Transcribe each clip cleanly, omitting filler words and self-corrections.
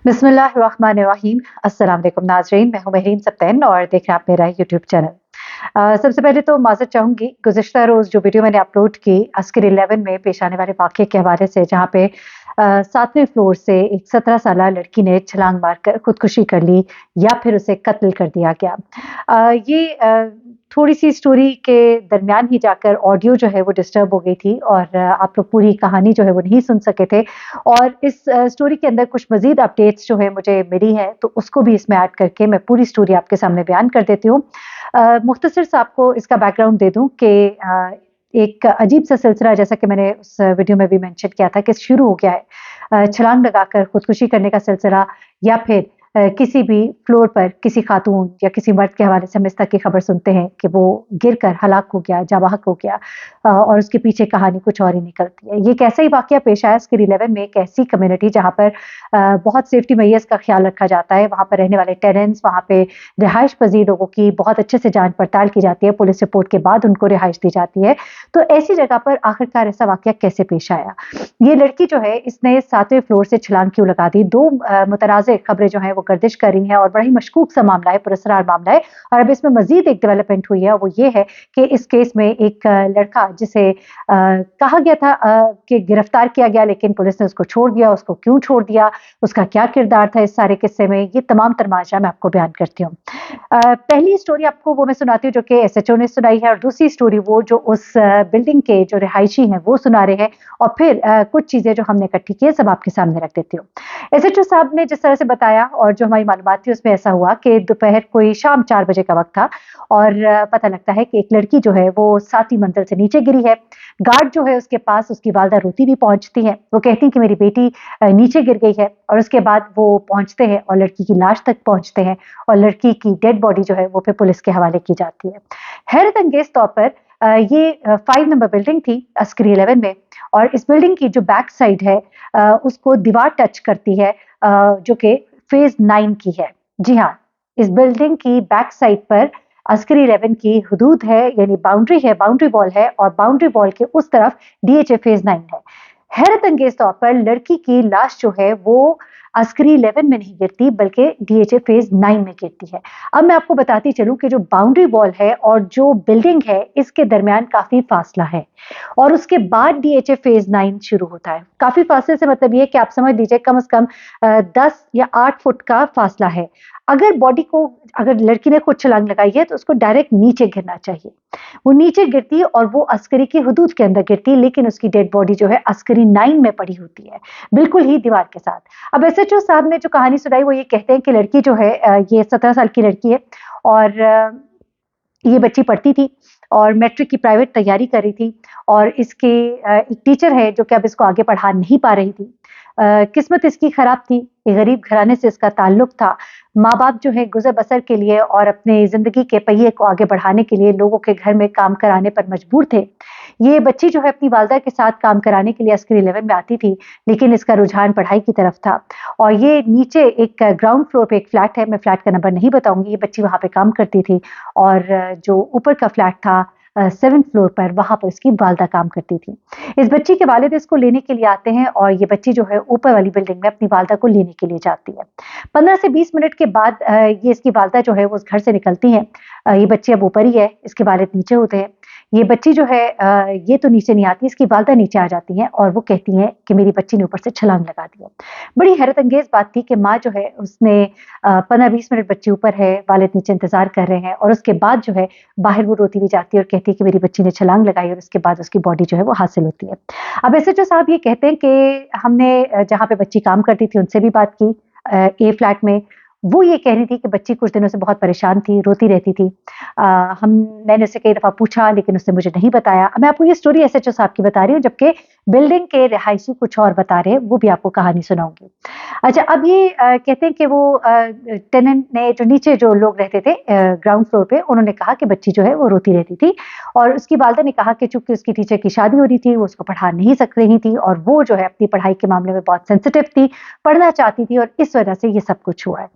बिस्मिल्लाहिर्रहमानिर्रहीम। अस्सलाम वालेकुम नाज़रीन, मैं हूँ महरीन सब्तैन और देख रहे हैं आप मेरा यूट्यूब चैनल। सबसे पहले तो माज़रत चाहूँगी, गुज़िश्ता रोज़ जो वीडियो मैंने अपलोड की अस्कर 11 में पेश आने वाले वाक़ये के हवाले से, जहाँ पे 7वें फ्लोर से एक 17 साला लड़की ने छलांग मारकर खुदकुशी कर ली या फिर उसे कत्ल कर दिया गया। ये थोड़ी-सी स्टोरी के दरमियान ही जाकर ऑडियो जो है वो डिस्टर्ब हो गई थी और आप लोग पूरी कहानी जो है वो नहीं सुन सके थे। और इस स्टोरी के अंदर कुछ मज़ीद अपडेट्स जो है मुझे मिली है, तो उसको भी इसमें ऐड करके मैं पूरी स्टोरी आपके सामने बयान कर देती हूँ। मुख्तसर सा आपको इसका बैकग्राउंड दे दूँ कि एक अजीब-सा सिलसिला, जैसा कि मैंने उस वीडियो में भी मेंशन किया था, कि शुरू हो गया है। छलांग लगाकर खुदकुशी करने का सिलसिला या फिर किसी भी फ्लोर पर किसी खातून या किसी मर्द के हवाले से हम इस तरह की खबर सुनते हैं कि वो गिरकर हलाक हो गया, जाँ-बहक हो गया, और उसके पीछे कहानी कुछ और ही निकलती है। ये एक ऐसा ही वाक़या पेश आया अस्कर 11 में, एक ऐसी कम्युनिटी जहाँ पर बहुत सेफ्टी मेजर्स का ख़्याल रखा जाता है। वहाँ पर रहने वाले टेनेंट्स, वहाँ पे रिहाइश पज़ीर लोगों की बहुत अच्छे से जाँच-पड़ताल की जाती है, पुलिस रिपोर्ट के बाद उनको रिहाइश दी जाती है। तो ऐसी जगह पर आखिरकार ऐसा वाक़या कैसे पेश आया? ये लड़की जो है, इसने 7वें फ्लोर से छलांग क्यों लगा दी? 2 मुतनाज़ खबरें जो हैं वो गर्दिश कर रही हैं और बड़ा ही मशकूक सा मामला है, पुरअसरार मामला है। और अब इसमें मज़ीद एक डेवलपमेंट हुई है, और वो ये है कि इस केस में एक लड़का, जिसे कहा गया था कि गिरफ्तार किया गया, लेकिन पुलिस ने उसको छोड़ दिया। उसको क्यों छोड़ दिया? उसका क्या किरदार था इस सारे किस्से में? ये तमाम तमाशा मैं आपको बयान करती हूँ। पहली स्टोरी आपको वो मैं सुनाती हूँ जो कि एसएचओ ने सुनाई है, और दूसरी स्टोरी वो जो उस बिल्डिंग के जो रिहायशी हैं वो सुना रहे हैं, और फिर कुछ चीज़ें जो हमने इकट्ठी की है सब आपके सामने रख देती हूँ। एसएचओ साहब ने जिस तरह से बताया और जो हमारी मालूमात थी, उसमें ऐसा हुआ कि दोपहर कोई शाम 4 बजे का वक़्त था, और पता लगता है कि एक लड़की जो है वो 7वीं मंजिल से नीचे गिरी है। गार्ड जो है उसके पास उसकी वालिदा रोती हुई पहुँचती हैं। वो कहती हैं कि मेरी बेटी नीचे गिर गई है, और उसके बाद वो पहुँचते हैं और लड़की की लाश तक पहुँचते हैं, और लड़की की डेड बॉडी जो है वो फिर पुलिस के हवाले की जाती है। हैरत अंगेज़ तौर पर ये 5 नंबर बिल्डिंग थी अस्कर 11 में, और इस बिल्डिंग की जो बैक साइड है उसको दीवार टच करती है, जो कि फेज़ 9 की है। जी हाँ, इस बिल्डिंग की बैक साइड पर अस्कर 11 की हुदूद है, यानी बाउंड्री है, बाउंड्री वॉल है, और बाउंड्री वॉल के उस तरफ डीएचए फेज़ 9 है। हैरत अंगेज़ तौर पर लड़की की लाश जो है वो अस्कर 11 में नहीं गिरती, बल्कि डीएचए फेज़ 9 में गिरती है। अब मैं आपको बताती चलूँ कि जो बाउंड्री वॉल है और जो बिल्डिंग है, इसके दरमियान काफ़ी फासला है, और उसके बाद डीएचए फेज़ 9 शुरू होता है। काफ़ी फासले से मतलब ये है कि आप समझ लीजिए कम से कम 10 या 8 फुट का फासला है। अगर लड़की ने खुद छलांग लगाई है, तो उसको डायरेक्ट नीचे गिरना चाहिए। वो नीचे गिरती है और वो अस्करी की हुदूद के अंदर गिरती है, लेकिन उसकी डेड बॉडी जो है अस्करी 9 में पड़ी होती है, बिल्कुल ही दीवार के साथ। अब एसएचओ साहब ने जो कहानी सुनाई वो ये कहते हैं कि लड़की जो है ये 17 साल की लड़की है, और ये बच्ची पढ़ती थी और मैट्रिक की प्राइवेट तैयारी कर रही थी, और इसके एक टीचर है जो कि अब इसको आगे पढ़ा नहीं पा रही थी। किस्मत इसकी खराब थी, एक गरीब घराने से इसका ताल्लुक था। माँ-बाप जो है गुज़र-बसर के लिए और अपने ज़िंदगी के पहिये को आगे बढ़ाने के लिए लोगों के घर में काम कराने पर मजबूर थे। ये बच्ची जो है अपनी वालिदा के साथ काम कराने के लिए अस्कर 11 में आती थी, लेकिन इसका रुझान पढ़ाई की तरफ था, और ये नीचे एक ग्राउंड फ्लोर पे एक फ्लैट है, मैं फ्लैट का नंबर नहीं बताऊँगी, ये बच्ची वहाँ पे काम करती थी, और जो ऊपर का फ्लैट था 7th फ्लोर पर, वहाँ पर इसकी वालिदा काम करती थी। इस बच्ची के वालिद इसको लेने के लिए आते हैं, और ये बच्ची जो है ऊपर वाली बिल्डिंग में अपनी वालिदा को लेने के लिए जाती है। 15 से 20 मिनट के बाद ये इसकी वालिदा जो है वो उस घर से निकलती हैं। ये बच्ची अब ऊपर ही है, इसके वालिद नीचे होते हैं। ये बच्ची जो है ये तो नीचे नहीं आती, इसकी वालिदा नीचे आ जाती हैं, और वो कहती हैं कि मेरी बच्ची ने ऊपर से छलांग लगा दी है। बड़ी हैरत अंगेज़ बात थी कि माँ जो है उसने 15-20 मिनट बच्ची ऊपर है, वालिद नीचे इंतज़ार कर रहे हैं, और उसके बाद जो है बाहर वो रोती हुई जाती है और कहती है कि मेरी बच्ची ने छलांग लगाई, और उसके बाद उसकी बॉडी जो है वो हासिल होती है। अब एसएचओ साहब ये कहते हैं कि हमने जहाँ पे बच्ची काम करती थी उनसे भी बात की, ए फ्लैट में। वो ये कह रही थी कि बच्ची कुछ दिनों से बहुत परेशान थी, रोती रहती थी। अ, हम मैंने उससे कई दफ़ा पूछा, लेकिन उसने मुझे नहीं बताया। अब मैं आपको ये स्टोरी एसएचओ साहब की बता रही हूँ, जबकि बिल्डिंग के रिहायशी कुछ और बता रहे हैं, वो भी आपको कहानी सुनाऊँगी। अच्छा, अब ये कहते हैं कि वो टेनेंट ने, जो नीचे जो लोग रहते थे ग्राउंड फ्लोर पे, उन्होंने कहा कि बच्ची जो है वो रोती रहती थी, और उसकी वालिदा ने कहा कि चूँकि उसकी टीचर की शादी हो रही थी, वो उसको पढ़ा नहीं सक रही थी, और वो जो है अपनी पढ़ाई के मामले में बहुत सेंसिटिव थी, पढ़ना चाहती थी, और इस वजह से ये सब कुछ हुआ है।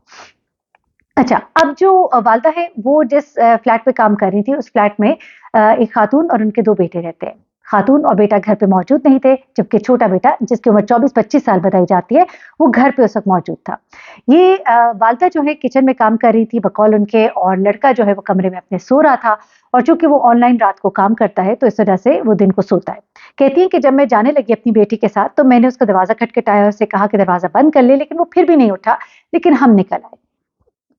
अच्छा, अब जो वालिदा है वो जिस फ्लैट में काम कर रही थी, उस फ्लैट में एक खातून और उनके 2 बेटे रहते हैं। खातून और बेटा घर पे मौजूद नहीं थे, जबकि छोटा बेटा जिसकी उम्र 24-25 साल बताई जाती है, वो घर पे उस वक़्त मौजूद था। ये वालदा जो है किचन में काम कर रही थी बकौल उनके, और लड़का जो है वो कमरे में अपने सो रहा था, और चूँकि वो ऑनलाइन रात को काम करता है, तो इस वजह से वो दिन को सोता है। कहती हैं कि जब मैं जाने लगी अपनी बेटी के साथ, तो मैंने उसका दरवाज़ा खटखटाया और उससे कहा कि दरवाज़ा बंद कर ले, लेकिन वो फिर भी नहीं उठा, लेकिन हम निकल आए।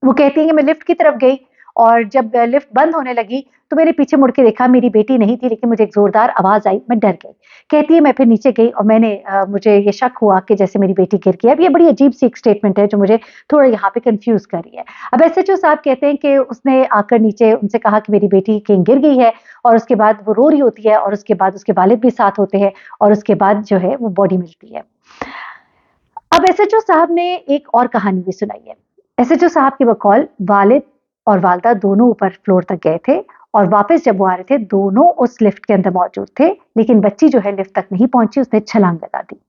वो कहती हैं कि मैं लिफ्ट की तरफ गई, और जब लिफ्ट बंद होने लगी तो मैंने पीछे मुड़ के देखा, मेरी बेटी नहीं थी, लेकिन मुझे एक ज़ोरदार आवाज़ आई, मैं डर गई। कहती है मैं फिर नीचे गई और मुझे ये शक हुआ कि जैसे मेरी बेटी गिर गई। अब ये बड़ी अजीब-सी एक स्टेटमेंट है जो मुझे थोड़ा यहाँ पे कन्फ्यूज़ कर रही है। अब एसएचओ साहब कहते हैं कि उसने आकर नीचे उनसे कहा कि मेरी बेटी कहीं गिर गई है, और उसके बाद वो रो रही होती है, और उसके बाद उसके वालिद भी साथ होते हैं, और उसके बाद जो है वो बॉडी मिलती है। अब एसएचओ साहब ने एक और कहानी भी सुनाई है। एसएचओ साहब की बकौल वालिद और वालदा दोनों ऊपर फ्लोर तक गए थे, और वापस जब वो आ रहे थे, दोनों उस लिफ्ट के अंदर मौजूद थे, लेकिन बच्ची जो है लिफ्ट तक नहीं पहुंची, उसने छलांग लगा दी।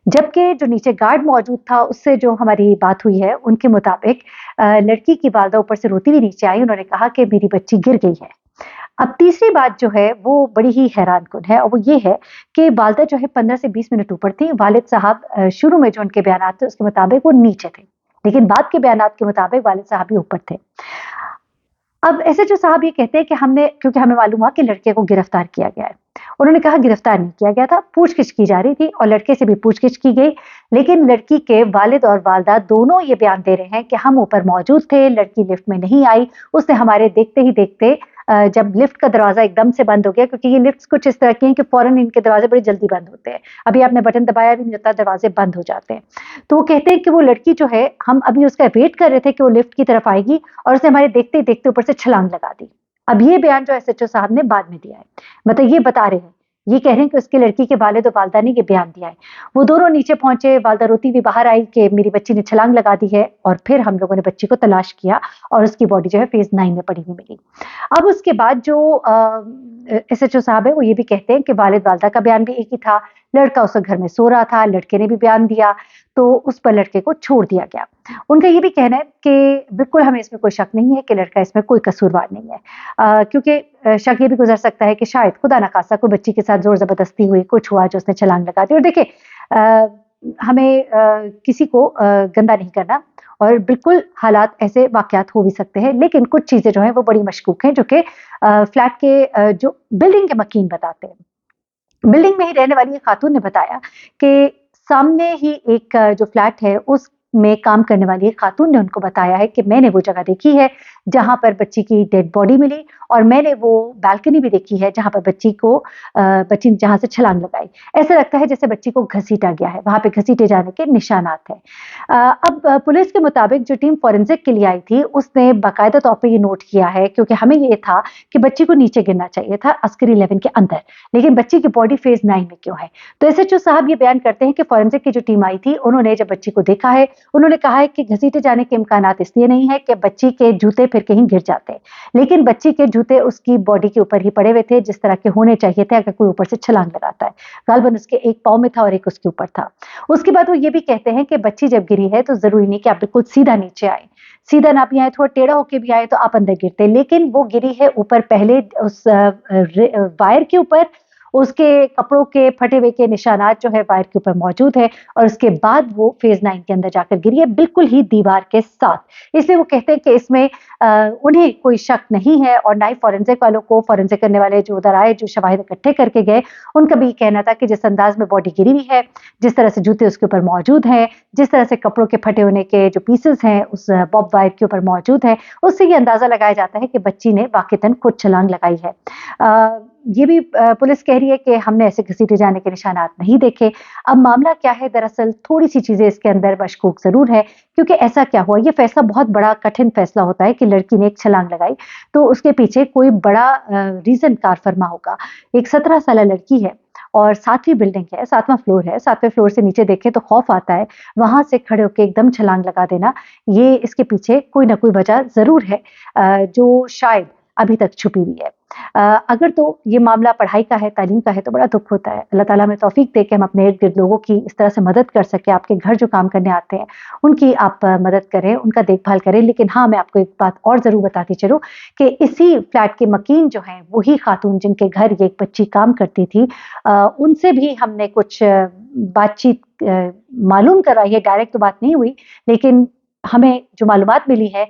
जबकि जो नीचे गार्ड मौजूद था, उससे जो हमारी बात हुई है, उनके मुताबिक लड़की की वालदा ऊपर से रोती हुई नीचे आई, उन्होंने कहा कि मेरी बच्ची गिर गई है। अब तीसरी बात जो है वो बड़ी ही हैरानकुन है, और वो ये है कि वालदा जो है 15 से 20 मिनट ऊपर थी। वालिद साहब शुरू में जो उनके बयानात थे उसके मुताबिक वो नीचे थे, लेकिन बाद के बयानात के मुताबिक वालिद साहब भी ऊपर थे। अब एसएचओ साहब ये कहते हैं कि क्योंकि हमें मालूम हुआ कि लड़के को गिरफ्तार किया गया है। उन्होंने कहा गिरफ्तार नहीं किया गया था, पूछगिछ की जा रही थी, और लड़के से भी पूछगिछ की गई, लेकिन लड़की के वालिद और वालदा दोनों ये बयान दे रहे हैं कि हम ऊपर मौजूद थे, लड़की लिफ्ट में नहीं आई, उसने हमारे देखते ही देखते जब लिफ्ट का दरवाजा एकदम से बंद हो गया, क्योंकि ये लिफ्ट्स कुछ इस तरह की हैं कि फौरन इनके दरवाजे बड़ी जल्दी बंद होते हैं, अभी आपने बटन दबाया भी नहीं होता, दरवाजे बंद हो जाते हैं। तो वो कहते हैं कि वो लड़की जो है, हम अभी उसका वेट कर रहे थे कि वो लिफ्ट की तरफ आएगी, और उसने हमारे देखते ही देखते ऊपर से छलांग लगा दी। अब ये बयान जो एसएचओ साहब ने बाद में दिया है, मतलब ये बता रहे हैं, ये कह रहे हैं कि उसकी लड़की के वालिद और वालदा ने ये बयान दिया है। वो दोनों नीचे पहुंचे, वालदा रोती हुई बाहर आई कि मेरी बच्ची ने छलांग लगा दी है, और फिर हम लोगों ने बच्ची को तलाश किया, और उसकी बॉडी जो है फेज 9 में पड़ी हुई मिली। अब उसके बाद जो एसएचओ साहब है, वो ये भी कहते हैं कि वालिद वालदा का बयान भी एक ही था, लड़का उस घर में सो रहा था, लड़के ने भी बयान दिया, तो उस पर लड़के को छोड़ दिया गया। उनका ये भी कहना है कि बिल्कुल हमें इसमें कोई शक नहीं है कि लड़का इसमें कोई कसूरवार नहीं है, क्योंकि शक ये भी गुजर सकता है कि शायद खुदा ना खास्ता कोई बच्ची के साथ जोर जबरदस्ती हुई, कुछ हुआ जो उसने छलांग लगा दी। और देखिए हमें किसी को गंदा नहीं करना, और बिल्कुल हालात ऐसे वाकयात हो भी सकते हैं, लेकिन कुछ चीजें जो हैं वो बड़ी मशकूक हैं, जो कि फ्लैट के जो बिल्डिंग के मकीन बताते हैं। बिल्डिंग में ही रहने वाली एक खातून ने बताया कि सामने ही एक जो फ्लैट है उसमें काम करने वाली एक खातून ने उनको बताया है कि मैंने वो जगह देखी है जहां पर बच्ची की डेड बॉडी मिली, और मैंने वो बालकनी भी देखी है जहां पर बच्ची जहां से छलांग लगाई। ऐसा लगता है जैसे बच्ची को घसीटा गया है, वहां पे घसीटे जाने के निशानात हैं। अब पुलिस के मुताबिक जो टीम फॉरेंसिक के लिए आई थी, उसने बाकायदा तौर पर ये नोट किया है, क्योंकि हमें ये था कि बच्ची को नीचे गिरना चाहिए था अस्करी 11 के अंदर, लेकिन बच्ची की बॉडी फेज 9 में क्यों है। तो एसएचओ साहब ये बयान करते हैं कि फॉरेंसिक की जो टीम आई थी, उन्होंने जब बच्ची को देखा है, उन्होंने कहा है कि घसीटे जाने के इम्कानात इसलिए नहीं है कि बच्ची के जूते फिर कहीं गिर जाते, लेकिन बच्ची के जूते उसकी बॉडी के ऊपर ही पड़े हुए थे, जिस तरह के होने चाहिए थे अगर कोई ऊपर से छलांग लगाता है। गालबन उसके एक पाँव में था और एक उसके ऊपर था। उसके बाद वो ये भी कहते हैं कि बच्ची जब गिरी है तो जरूरी नहीं कि आप बिल्कुल सीधा नीचे आए, सीधा ना भी आए, थोड़ा टेढ़ा होके भी आए तो आप अंदर गिरते, लेकिन वो गिरी है ऊपर, पहले उस वायर के ऊपर, उसके कपड़ों के फटे हुए के निशानात जो है वायर के ऊपर मौजूद है, और उसके बाद वो फेज 9 के अंदर जाकर गिरी है, बिल्कुल ही दीवार के साथ। इसलिए वो कहते हैं कि इसमें उन्हें कोई शक नहीं है, और ना ही फॉरेंसिक वालों को, फॉरेंसिक करने वाले जो उधर आए, जो शवाहिद इकट्ठे करके गए, उनका भी कहना था कि जिस अंदाज में बॉडी गिरी हुई है, जिस तरह से जूते उसके ऊपर मौजूद हैं, जिस तरह से कपड़ों के फटे होने के जो पीसेस हैं उस बॉब वायर के ऊपर मौजूद है, उससे ये अंदाजा लगाया जाता है कि बच्ची ने वाकईतन खुद छलांग लगाई है। ये भी पुलिस कह रही है कि हमने ऐसे घसीटे जाने के निशानात नहीं देखे। अब मामला क्या है, दरअसल थोड़ी सी चीजें इसके अंदर मशकूक जरूर है, क्योंकि ऐसा क्या हुआ, ये फैसला बहुत बड़ा कठिन फैसला होता है कि लड़की ने एक छलांग लगाई, तो उसके पीछे कोई बड़ा रीजन कार फरमा होगा। एक 17 साल लड़की है, और 7वीं बिल्डिंग है, 7वां फ्लोर है, 7वें फ्लोर से नीचे देखे तो खौफ आता है, वहां से खड़े होकर एकदम छलांग लगा देना, ये इसके पीछे कोई ना कोई वजह जरूर है, जो शायद अभी तक छुपी हुई है। अगर तो ये मामला पढ़ाई का है, तालीम का है तो बड़ा दुःख होता है। अल्लाह ताला हमें तौफ़ीक दे कि हम अपने इर्द-गिर्द लोगों की इस तरह से मदद कर सकें, आपके घर जो काम करने आते हैं, उनकी आप मदद करें, उनका देखभाल करें। लेकिन हाँ, मैं आपको एक बात और ज़रूर बताती चलूँ कि इसी फ्लैट के मकीन जो हैं, वही खातून जिनके घर ये एक बच्ची काम करती थी, उनसे भी हमने कुछ बातचीत मालूम करवाई है, डायरेक्ट तो बात नहीं हुई, लेकिन हमें जो मालूमात मिली है,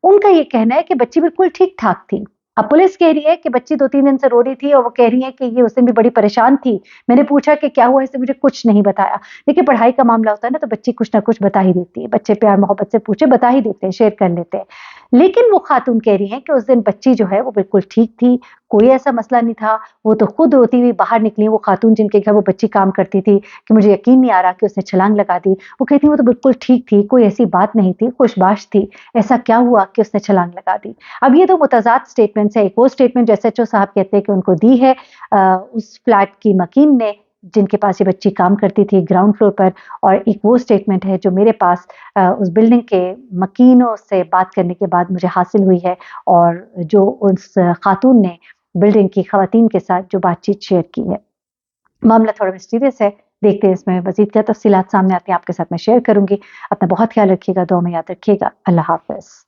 उनका ये कहना है कि बच्ची बिल्कुल ठीक-ठाक थी। अब पुलिस कह रही है कि बच्ची 2-3 दिन से रो रही थी और वो कह रही है कि ये उस दिन भी बड़ी परेशान थी। मैंने पूछा कि क्या हुआ? इसने मुझे कुछ नहीं बताया। देखिए पढ़ाई का मामला होता है ना तो बच्ची कुछ ना कुछ बता ही देती है। बच्चे प्यार-मोहब्बत से पूछे बता ही देते हैं, शेयर कर लेते हैं। लेकिन वो खातून कह रही हैं कि उस दिन बच्ची जो है वो बिल्कुल ठीक थी, कोई ऐसा मसला नहीं था। वो तो खुद रोती हुई बाहर निकली, वो खातून जिनके घर वो बच्ची काम करती थी, कि मुझे यकीन नहीं आ रहा कि उसने छलांग लगा दी। वो कहती वो तो बिल्कुल ठीक थी, कोई ऐसी बात नहीं थी, खुशबाश थी। ऐसा क्या हुआ कि उसने छलांग लगा दी? अब ये तो मुतज़ाद स्टेटमेंट्स है। एक वो स्टेटमेंट जो एसएचओ साहब कहते हैं कि उनको दी है उस फ्लैट की मकीन ने जिनके पास ये बच्ची काम करती थी ग्राउंड फ्लोर पर, और एक वो स्टेटमेंट है जो मेरे पास उस बिल्डिंग के मकीनों से बात करने के बाद मुझे हासिल हुई है, और जो उस खातून ने बिल्डिंग की खवातीन के साथ जो बातचीत शेयर की है। मामला थोड़ा मिस्टीरियस है, देखते हैं इसमें मज़ीद क्या तफ़सीलात सामने आती हैं, आपके साथ मैं शेयर करूँगी। अपना बहुत ख़्याल रखिएगा, दुआ में याद रखिएगा। अल्लाह हाफ़िज़।